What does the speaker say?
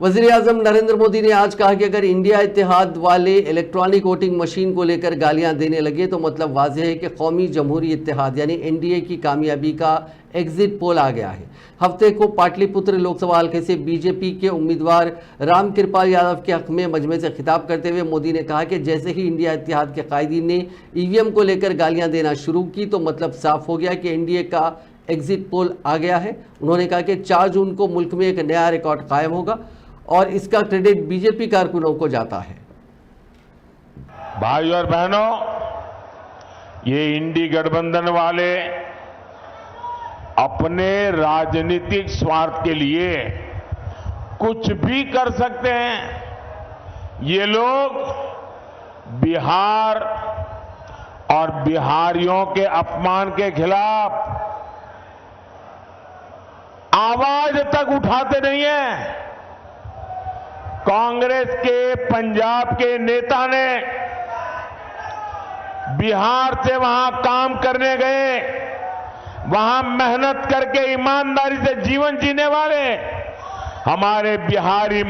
वज़ीर-ए-आज़म नरेंद्र मोदी ने आज कहा कि अगर इंडिया इत्तेहाद वाले इलेक्ट्रॉनिक वोटिंग मशीन को लेकर गालियां देने लगे तो मतलब वाज़ेह है कि कौमी जमहूरी इत्तेहाद यानी एनडीए की कामयाबी का एग्जिट पोल आ गया है। हफ्ते को पाटलिपुत्र लोकसभा हल्के से बीजेपी के उम्मीदवार रामकृपाल यादव के हक में मजमे से खिताब करते हुए मोदी ने कहा कि जैसे ही इंडिया इत्तेहाद के कायदीन ने ईवीएम को लेकर गालियां देना शुरू की तो मतलब साफ हो गया कि एनडीए का एग्जिट पोल आ गया है। उन्होंने कहा कि 4 जून को मुल्क में एक नया रिकॉर्ड कायम होगा और इसका क्रेडिट बीजेपी कारकुनों को जाता है। भाई और बहनों, ये इंडी गठबंधन वाले अपने राजनीतिक स्वार्थ के लिए कुछ भी कर सकते हैं। ये लोग बिहार और बिहारियों के अपमान के खिलाफ आवाज तक उठाते नहीं है। कांग्रेस के पंजाब के नेता ने बिहार से वहां काम करने गए, वहां मेहनत करके ईमानदारी से जीवन जीने वाले हमारे बिहारी